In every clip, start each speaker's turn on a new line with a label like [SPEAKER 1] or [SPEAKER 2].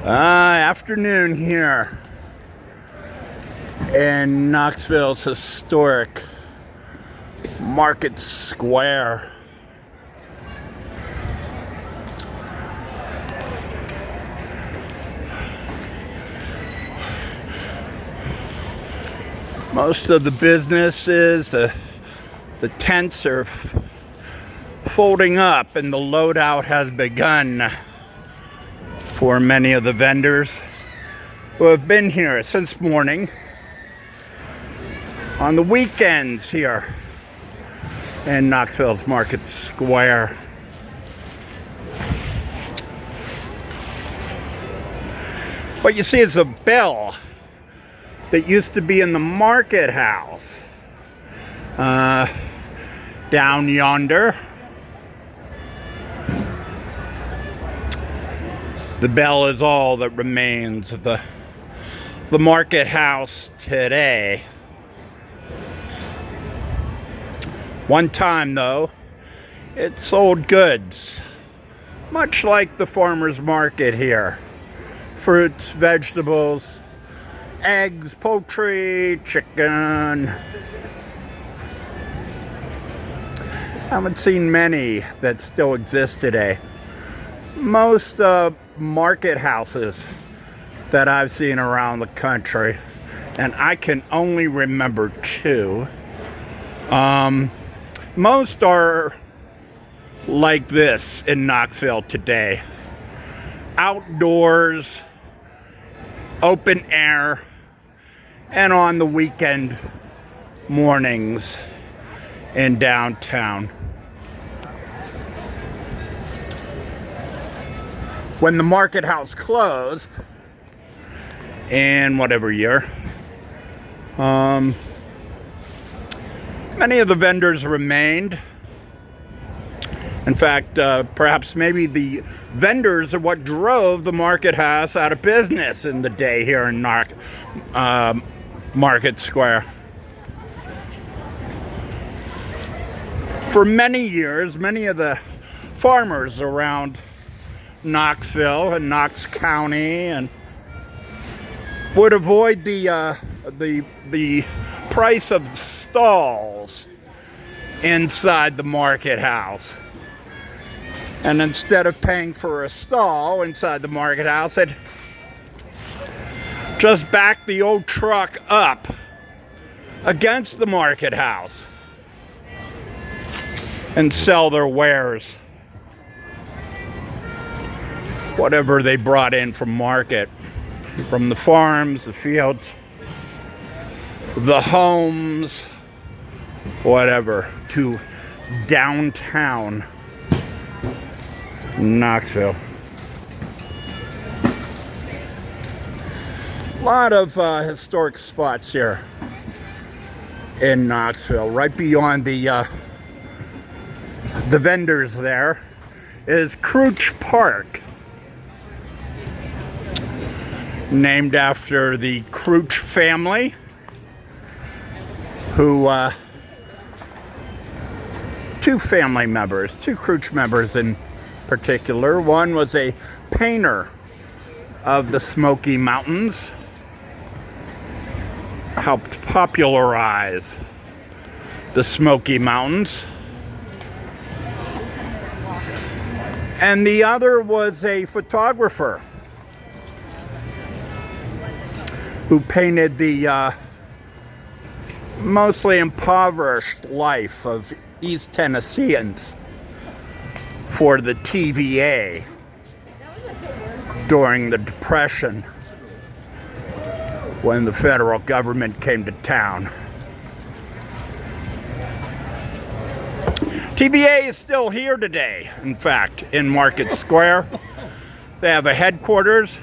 [SPEAKER 1] Afternoon here in Knoxville's historic Market Square. Most of the businesses, the tents are folding up and the loadout has begun for many of the vendors who have been here since morning on the weekends here in Knoxville's Market Square. What you see is a bell that used to be in the market house down yonder. The bell is all that remains of the market house today. One time, though, it sold goods, much like the farmer's market here. Fruits, vegetables, eggs, poultry, chicken. Haven't seen many that still exist today. Most market houses that I've seen around the country, and I can only remember two, most are like this in Knoxville today. Outdoors, open air, and on the weekend mornings in downtown. When the market house closed in whatever year, many of the vendors remained. In fact, perhaps maybe the vendors are what drove the market house out of business in the day here in Market Square. For many years, many of the farmers around Knoxville and Knox County and would avoid the price of stalls inside the market house. And instead of paying for a stall inside the market house, they'd just back the old truck up against the market house and sell their wares. Whatever they brought in from market, from the farms, the fields, the homes, whatever, to downtown Knoxville. A lot of historic spots here in Knoxville. Right beyond the vendors there is Crouch Park, named after the Crouch family, who two family members, two Crouch members in particular. One was a painter of the Smoky Mountains, helped popularize the Smoky Mountains. And the other was a photographer who painted the mostly impoverished life of East Tennesseans for the TVA during the Depression when the federal government came to town. TVA is still here today, in fact, in Market Square. They have a headquarters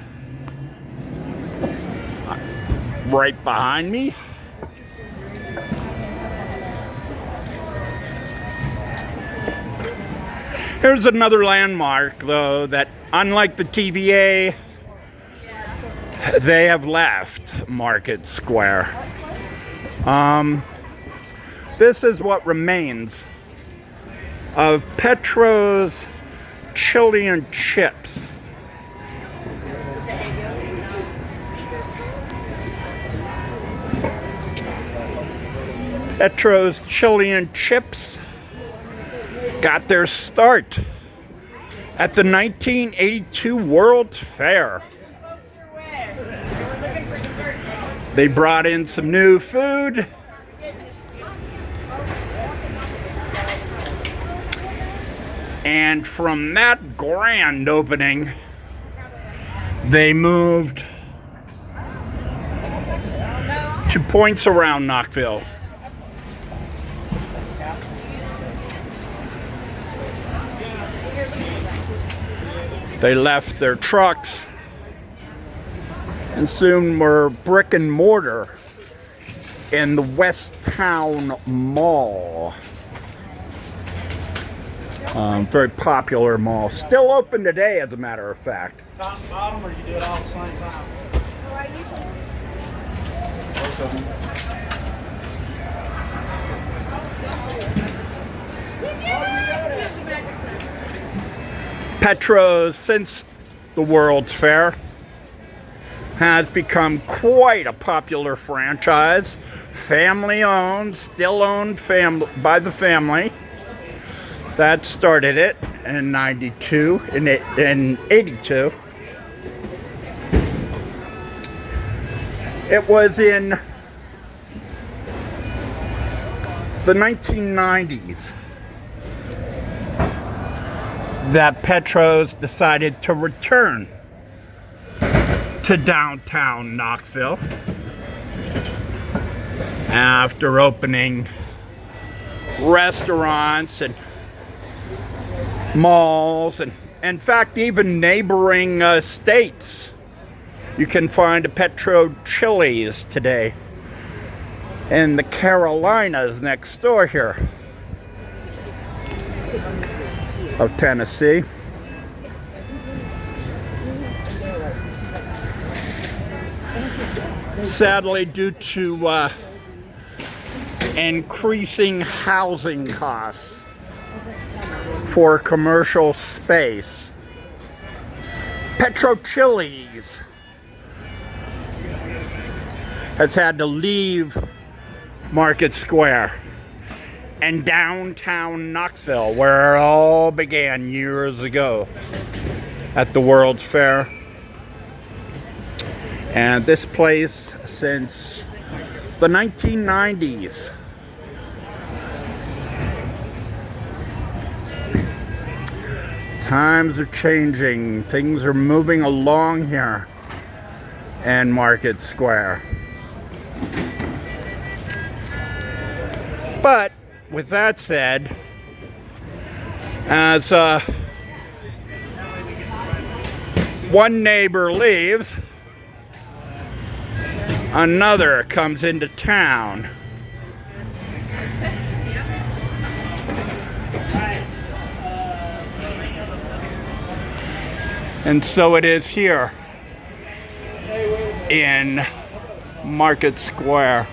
[SPEAKER 1] right behind me. Here's another landmark, though, that unlike the TVA, they have left Market Square. This is what remains of Petros chili and chips. Petros Chili and Chips got their start at the 1982 World's Fair. They brought in some new food. And from that grand opening, they moved to points around Knoxville. They left their trucks and soon were brick and mortar in the West Town Mall. Very popular mall. Still open today, as a matter of fact.
[SPEAKER 2] Top and bottom, or you do it all at the same time? Both of them.
[SPEAKER 1] Petros, since the World's Fair, has become quite a popular franchise. Family owned, still owned by the family. That started it in 92, in 82. It was in the 1990s that Petros decided to return to downtown Knoxville after opening restaurants and malls, and in fact even neighboring states. You can find a Petro Chili's today in the Carolinas next door here of Tennessee. Sadly, due to increasing housing costs for commercial space, Petro Chili's has had to leave Market Square and downtown Knoxville, where it all began years ago at the World's Fair. And this place, since the 1990s, times are changing. Things are moving along here in Market Square. But with that said, as one neighbor leaves, another comes into town. And so it is here in Market Square.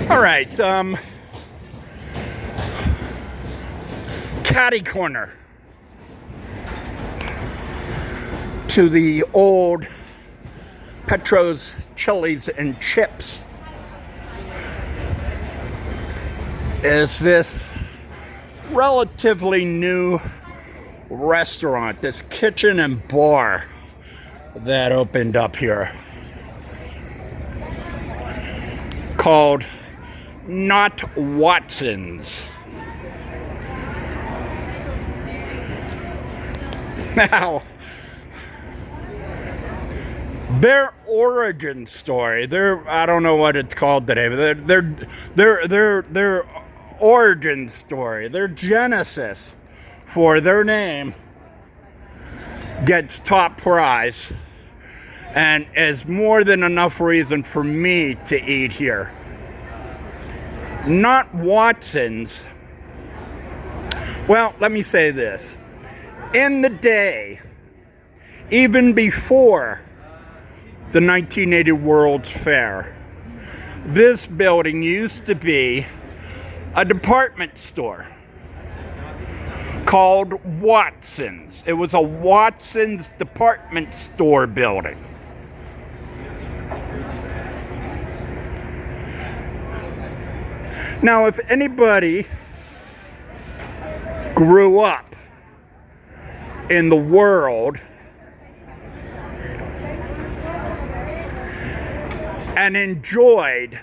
[SPEAKER 1] All right, catty corner to the old Petros Chili's and Chips is this relatively new restaurant, this kitchen and bar that opened up here, called Not Watsons. Now, their origin story, I don't know what it's called today, but their origin story, their genesis for their name gets top prize and is more than enough reason for me to eat here. Not Watsons. Well, let me say this. In the day, even before the 1980 World's Fair, this building used to be a department store called Watsons. It was a Watsons department store building. Now, if anybody grew up in the world and enjoyed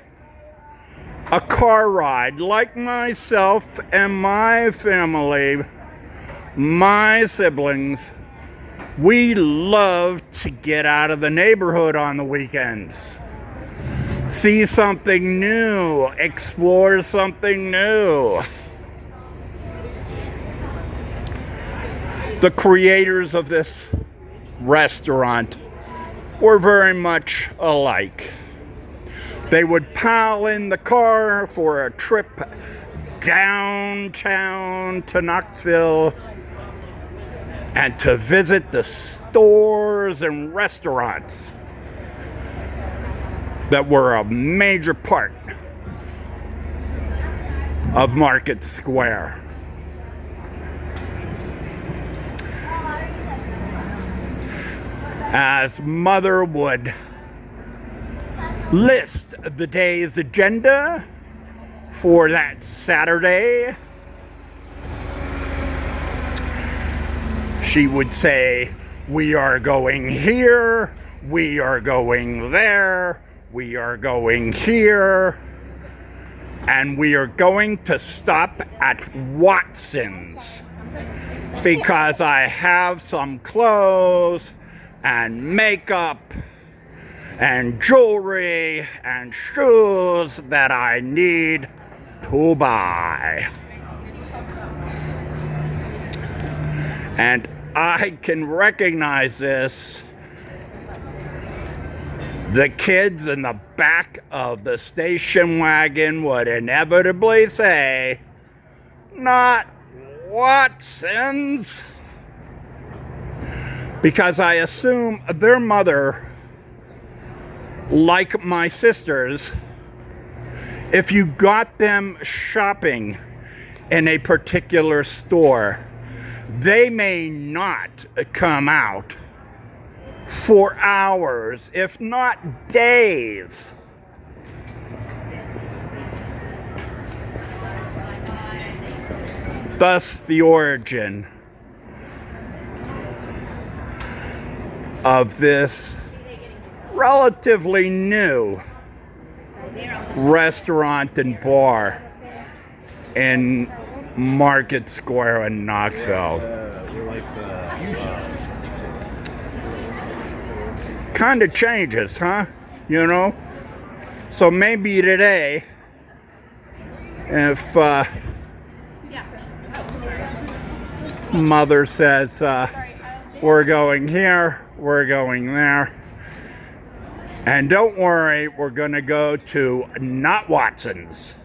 [SPEAKER 1] a car ride like myself and my family, my siblings, we love to get out of the neighborhood on the weekends. See something new, explore something new. The creators of this restaurant were very much alike. They would pile in the car for a trip downtown to Knoxville and to visit the stores and restaurants that were a major part of Market Square. As Mother would list the day's agenda for that Saturday, she would say, we are going here, we are going there, we are going here, and we are going to stop at Watsons because I have some clothes and makeup and jewelry and shoes that I need to buy. And I can recognize this. The kids in the back of the station wagon would inevitably say, not Watsons. Because I assume their mother, like my sisters, if you got them shopping in a particular store, they may not come out for hours, if not days. Thus, the origin of this relatively new restaurant and bar in Market Square in Knoxville. Kind of changes, huh? You know? So maybe today, if Mother says, we're going here, we're going there, and don't worry, we're gonna go to not Watsons.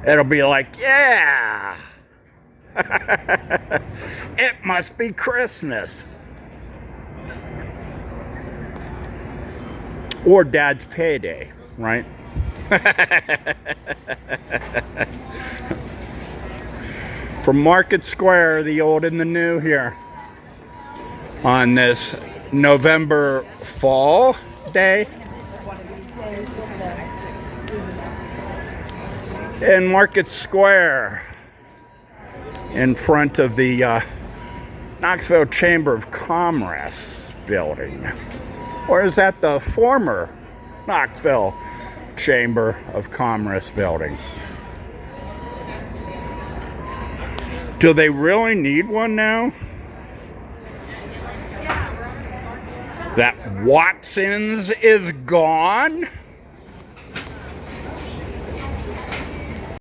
[SPEAKER 1] It'll be like, yeah, it must be Christmas. Or Dad's payday, right? From Market Square, the old and the new here, on this November fall day in Market Square, in front of the Knoxville Chamber of Commerce building. Or is that the former Knoxville Chamber of Commerce building? Do they really need one now? That Watsons is gone?